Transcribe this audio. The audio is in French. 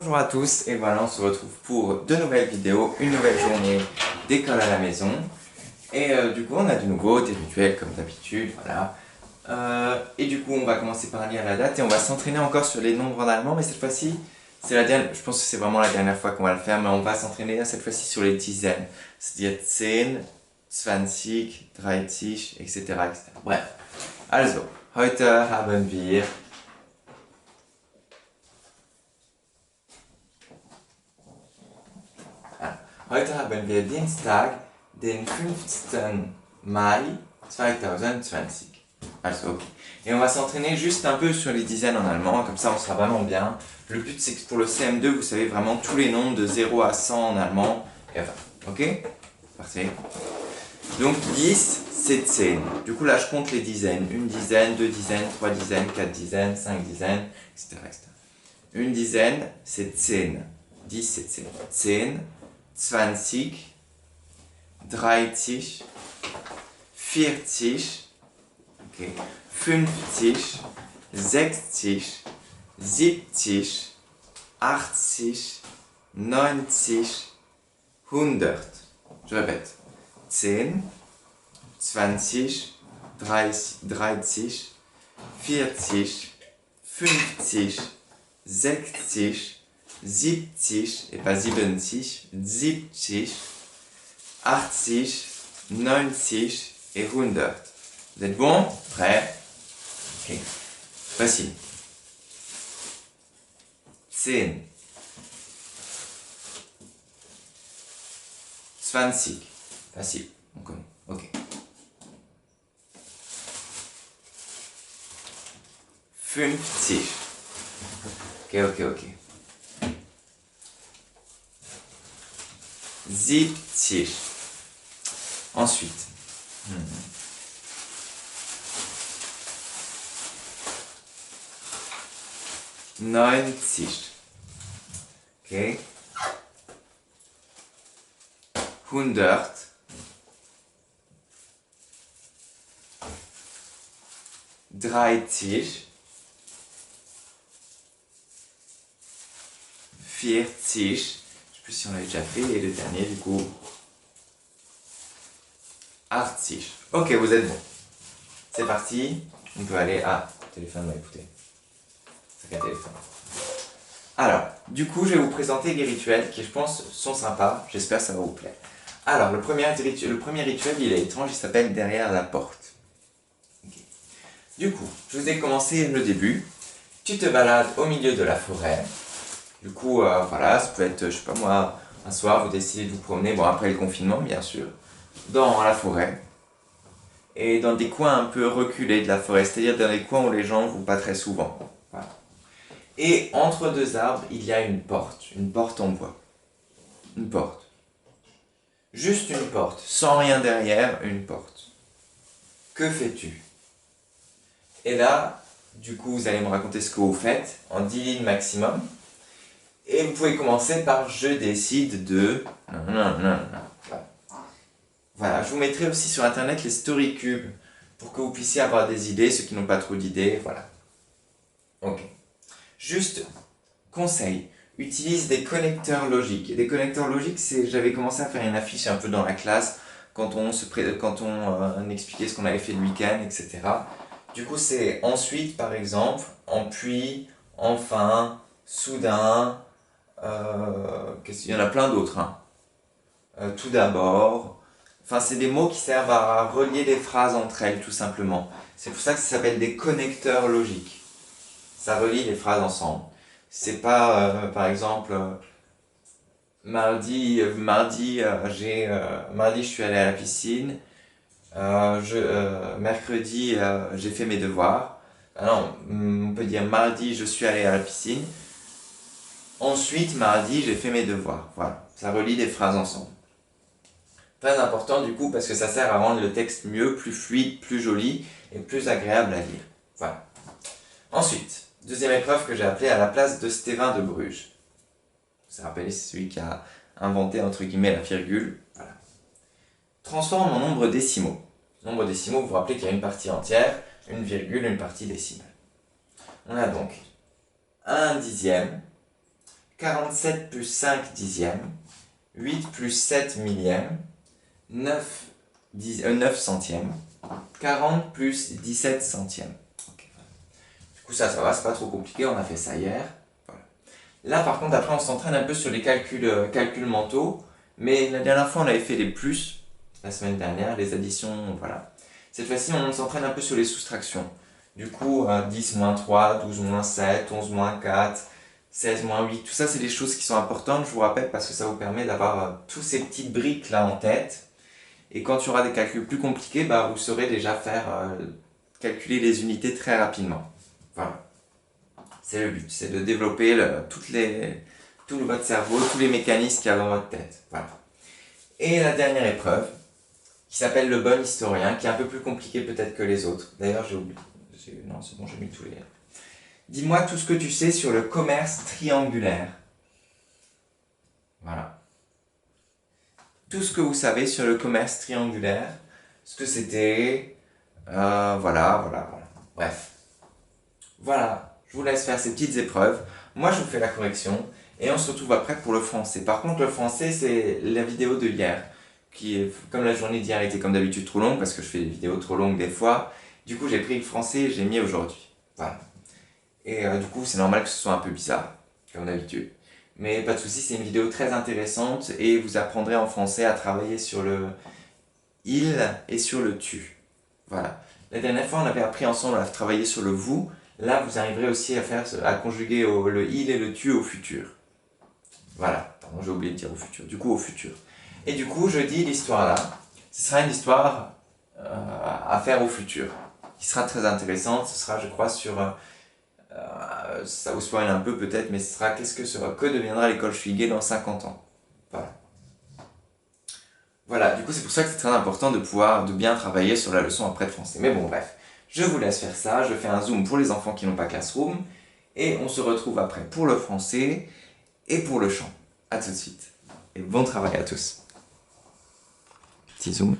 Bonjour à tous, et voilà, on se retrouve pour de nouvelles vidéos, une nouvelle journée d'école à la maison. Et du coup, on a de nouveau des rituels comme d'habitude, voilà. Et du coup, on va commencer par lire la date et on va s'entraîner encore sur les nombres en allemand, mais cette fois-ci, c'est la dernière, je pense que c'est vraiment la dernière fois qu'on va le faire, mais on va s'entraîner cette fois-ci sur les dizaines. C'est-à-dire 10, 20, 30, etc., etc. Bref. Also, heute haben wir Heute haben wir Dienstag, den 15. Mai 2020. Also, ok. Et on va s'entraîner juste un peu sur les dizaines en allemand, comme ça on sera vraiment bien. Le but c'est que pour le CM2, vous savez vraiment tous les nombres de 0 à 100 en allemand. Et enfin, ok? Parfait. Donc 10, c'est 10. Du coup là je compte les dizaines. Une dizaine, deux dizaines, trois dizaines, quatre dizaines, cinq dizaines, etc. etc. Une dizaine, c'est 10. 10, c'est 10. 10, 20, 30, 40, okay, 50, 60, 70, 80, 90, 100. Je répète. 10, 20, 30, 40, 50, 60, 70, et pas 70, 70, 80, 90 et 100. Vous êtes bon? Prêt? Ok. Facile. 10, 20. Facile. On connaît. Ok. 50. Ok. 70. Ensuite. 90. Ok. 100. 30. 40. Je sais plus si on l'a déjà fait, et le dernier du coup. 80. Ok, vous êtes bon. C'est parti. On peut aller à... Téléphone m'a écouté. C'est qu'un téléphone. Alors, du coup, je vais vous présenter les rituels qui, je pense, sont sympas. J'espère que ça va vous plaire. Alors, le premier rituel, il est étrange, il s'appelle derrière la porte. Okay. Du coup, je vous ai commencé le début. Tu te balades au milieu de la forêt. Du coup, voilà, ça peut être, je sais pas moi, un soir, vous décidez de vous promener, bon, après le confinement, bien sûr, dans la forêt. Et dans des coins un peu reculés de la forêt, c'est-à-dire dans des coins où les gens ne vont pas très souvent. Voilà. Et entre deux arbres, il y a une porte en bois. Une porte. Juste une porte, sans rien derrière, une porte. Que fais-tu? Et là, du coup, vous allez me raconter ce que vous faites, en 10 lignes maximum. Et vous pouvez commencer par je décide de... Voilà, je vous mettrai aussi sur internet les story cubes pour que vous puissiez avoir des idées, ceux qui n'ont pas trop d'idées, voilà. Ok. Juste, conseil, utilise des connecteurs logiques. Des connecteurs logiques, j'avais commencé à faire une affiche un peu dans la classe quand on expliquait ce qu'on avait fait le week-end, etc. Du coup, c'est ensuite, par exemple, en puis, enfin, soudain, il y en a plein d'autres, hein. Tout d'abord. Enfin, c'est des mots qui servent à relier les phrases entre elles, tout simplement. C'est pour ça que ça s'appelle des connecteurs logiques. Ça relie les phrases ensemble. C'est pas, par exemple, mardi, mardi, je suis allé à la piscine. Mercredi, j'ai fait mes devoirs. Ah non, on peut dire mardi, je suis allé à la piscine. Ensuite, mardi, j'ai fait mes devoirs. Voilà, ça relie les phrases ensemble. Très important du coup parce que ça sert à rendre le texte mieux, plus fluide, plus joli et plus agréable à lire. Voilà. Ensuite, deuxième épreuve que j'ai appelée à la place de Stéphane de Bruges. Vous vous rappelez, c'est celui qui a inventé entre guillemets la virgule. Voilà. Transforme en nombre décimaux. Nombre décimaux, vous vous rappelez qu'il y a une partie entière, une virgule, une partie décimale. On a donc 1 dixième, 47 plus 5 dixièmes, 8 plus 7 millièmes, 9 centièmes, 40 plus 17 centièmes. Okay. Du coup ça va, c'est pas trop compliqué, on a fait ça hier. Voilà. Là par contre après on s'entraîne un peu sur les calculs mentaux, mais la dernière fois on avait fait les plus, la semaine dernière, les additions, voilà. Cette fois-ci on s'entraîne un peu sur les soustractions. Du coup 10 moins 3, 12 moins 7, 11 moins 4, 16 moins 8, tout ça c'est des choses qui sont importantes, je vous rappelle, parce que ça vous permet d'avoir tous ces petites briques là en tête. Et quand il y aura des calculs plus compliqués, bah, vous saurez déjà faire calculer les unités très rapidement. Voilà. C'est le but, c'est de développer tout votre cerveau, tous les mécanismes qu'il y a dans votre tête. Voilà. Et la dernière épreuve, qui s'appelle le bon historien, qui est un peu plus compliqué peut-être que les autres. D'ailleurs, j'ai oublié. Non, c'est bon, j'ai mis tous les... Dis-moi tout ce que tu sais sur le commerce triangulaire. Voilà. Tout ce que vous savez sur le commerce triangulaire, ce que c'était, voilà. Bref. Voilà, je vous laisse faire ces petites épreuves. Moi, je vous fais la correction et on se retrouve après pour le français. Par contre, le français, c'est la vidéo de hier, qui est, comme la journée d'hier était comme d'habitude trop longue, parce que je fais des vidéos trop longues des fois, du coup, j'ai pris le français et j'ai mis aujourd'hui. Voilà. Et du coup, c'est normal que ce soit un peu bizarre, comme d'habitude. Mais pas de soucis, c'est une vidéo très intéressante et vous apprendrez en français à travailler sur le il et sur le tu. Voilà. La dernière fois, on avait appris ensemble à travailler sur le vous. Là, vous arriverez aussi à conjuguer le il et le tu au futur. Voilà. Pardon, j'ai oublié de dire au futur. Du coup, au futur. Et du coup, je dis l'histoire là. Ce sera une histoire à faire au futur. Qui sera très intéressante. Ce sera, je crois, sur... ça vous spoil un peu peut-être, mais ce sera que deviendra l'école Schwiguet dans 50 ans. Voilà. Voilà, du coup c'est pour ça que c'est très important de bien travailler sur la leçon après de français. Mais bon bref, je vous laisse faire ça, je fais un zoom pour les enfants qui n'ont pas Classroom, et on se retrouve après pour le français et pour le chant. A tout de suite, et bon travail à tous. Petit zoom.